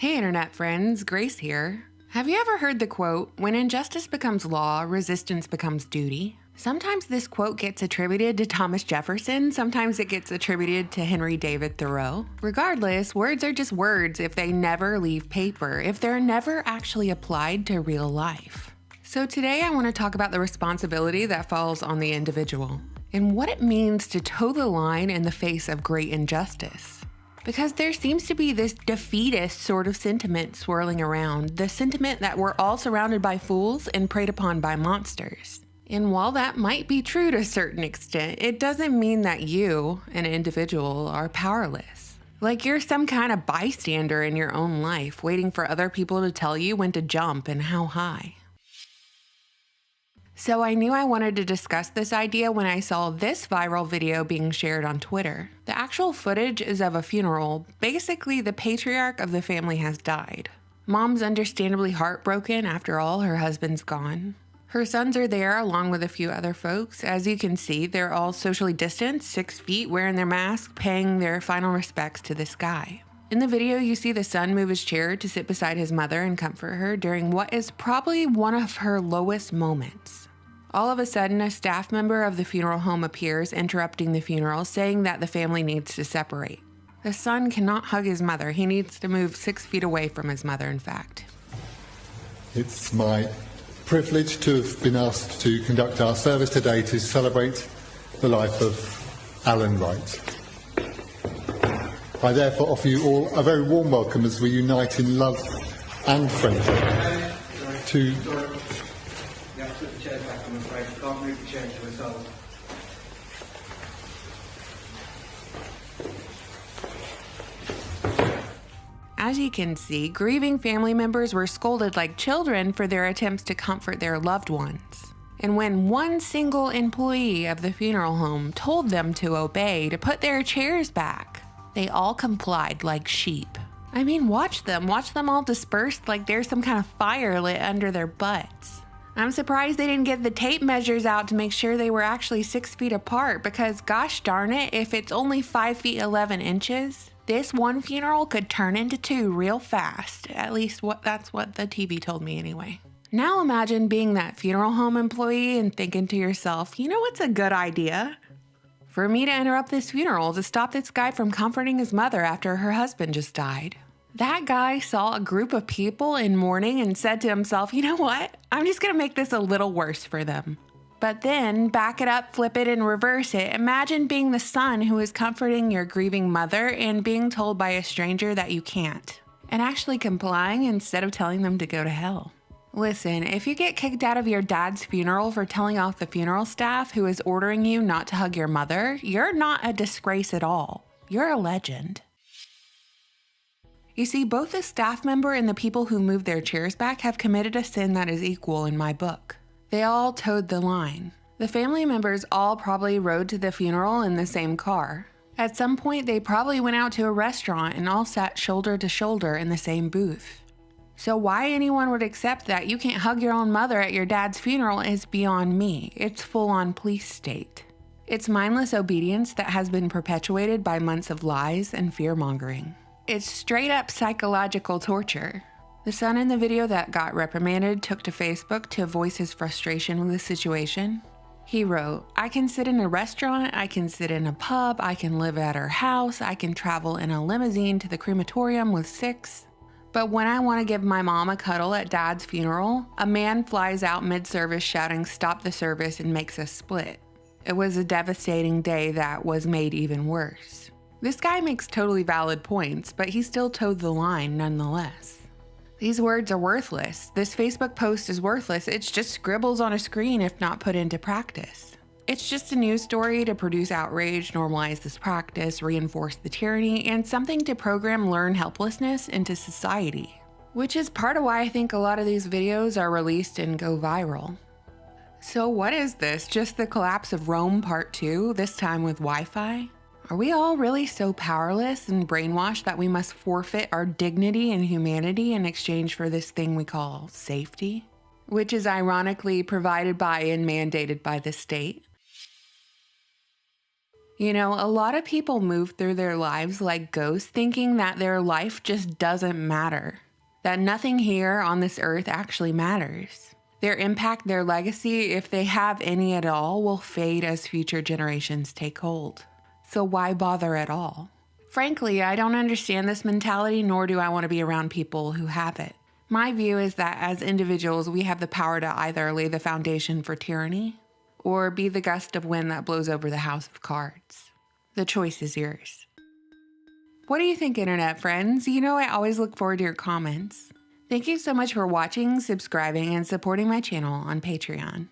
Hey internet friends, Grace here. Have you ever heard the quote, "When injustice becomes law, resistance becomes duty"? Sometimes this quote gets attributed to Thomas Jefferson, sometimes it gets attributed to Henry David Thoreau. Regardless, words are just words if they never leave paper, if they're never actually applied to real life. So today I want to talk about the responsibility that falls on the individual, and what it means to toe the line in the face of great injustice. Because there seems to be this defeatist sort of sentiment swirling around, the sentiment that we're all surrounded by fools and preyed upon by monsters. And while that might be true to a certain extent, it doesn't mean that you, an individual, are powerless. Like you're some kind of bystander in your own life, waiting for other people to tell you when to jump and how high. So I knew I wanted to discuss this idea when I saw this viral video being shared on Twitter. The actual footage is of a funeral. Basically, the patriarch of the family has died. Mom's understandably heartbroken after all, her husband's gone. Her sons are there along with a few other folks. As you can see, they're all socially distanced, 6 feet, wearing their masks, paying their final respects to this guy. In the video, you see the son move his chair to sit beside his mother and comfort her during what is probably one of her lowest moments. All of a sudden, a staff member of the funeral home appears, interrupting the funeral, saying that the family needs to separate. The son cannot hug his mother. He needs to move 6 feet away from his mother, in fact. It's my privilege to have been asked to conduct our service today to celebrate the life of Alan Wright. I therefore offer you all a very warm welcome as we unite in love and friendship to... You have to put the chairs back, I'm afraid. You can't move the chairs to yourself. As you can see, grieving family members were scolded like children for their attempts to comfort their loved ones. And when one single employee of the funeral home told them to obey, to put their chairs back, they all complied like sheep. I mean, watch them all dispersed like there's some kind of fire lit under their butts. I'm surprised they didn't get the tape measures out to make sure they were actually 6 feet apart, because gosh darn it, if it's only 5 feet 11 inches, this one funeral could turn into 2 real fast. At least that's what the TV told me anyway. Now imagine being that funeral home employee and thinking to yourself, you know what's a good idea? For me to interrupt this funeral to stop this guy from comforting his mother after her husband just died. That guy saw a group of people in mourning and said to himself, you know what? I'm just gonna make this a little worse for them. But then, back it up, flip it, and reverse it. Imagine being the son who is comforting your grieving mother and being told by a stranger that you can't, and actually complying instead of telling them to go to hell. Listen, if you get kicked out of your dad's funeral for telling off the funeral staff who is ordering you not to hug your mother, you're not a disgrace at all. You're a legend. You see, both the staff member and the people who moved their chairs back have committed a sin that is equal in my book. They all towed the line. The family members all probably rode to the funeral in the same car. At some point, they probably went out to a restaurant and all sat shoulder to shoulder in the same booth. So why anyone would accept that you can't hug your own mother at your dad's funeral is beyond me. It's full-on police state. It's mindless obedience that has been perpetuated by months of lies and fear-mongering. It's straight up psychological torture. The son in the video that got reprimanded took to Facebook to voice his frustration with the situation. He wrote, "I can sit in a restaurant, I can sit in a pub, I can live at her house, I can travel in a limousine to the crematorium with 6. But when I want to give my mom a cuddle at dad's funeral, a man flies out mid-service shouting, 'Stop the service,' and makes us split. It was a devastating day that was made even worse." This guy makes totally valid points, but he still towed the line nonetheless. These words are worthless. This Facebook post is worthless. It's just scribbles on a screen if not put into practice. It's just a news story to produce outrage, normalize this practice, reinforce the tyranny, and something to program learned helplessness into society. Which is part of why I think a lot of these videos are released and go viral. So what is this? Just the collapse of Rome Part 2, this time with Wi-Fi? Are we all really so powerless and brainwashed that we must forfeit our dignity and humanity in exchange for this thing we call safety? Which is ironically provided by and mandated by the state. You know, a lot of people move through their lives like ghosts, thinking that their life just doesn't matter, that nothing here on this earth actually matters. Their impact, their legacy, if they have any at all, will fade as future generations take hold. So why bother at all? Frankly, I don't understand this mentality, nor do I want to be around people who have it. My view is that as individuals, we have the power to either lay the foundation for tyranny or be the gust of wind that blows over the house of cards. The choice is yours. What do you think, internet friends? You know I always look forward to your comments. Thank you so much for watching, subscribing, and supporting my channel on Patreon.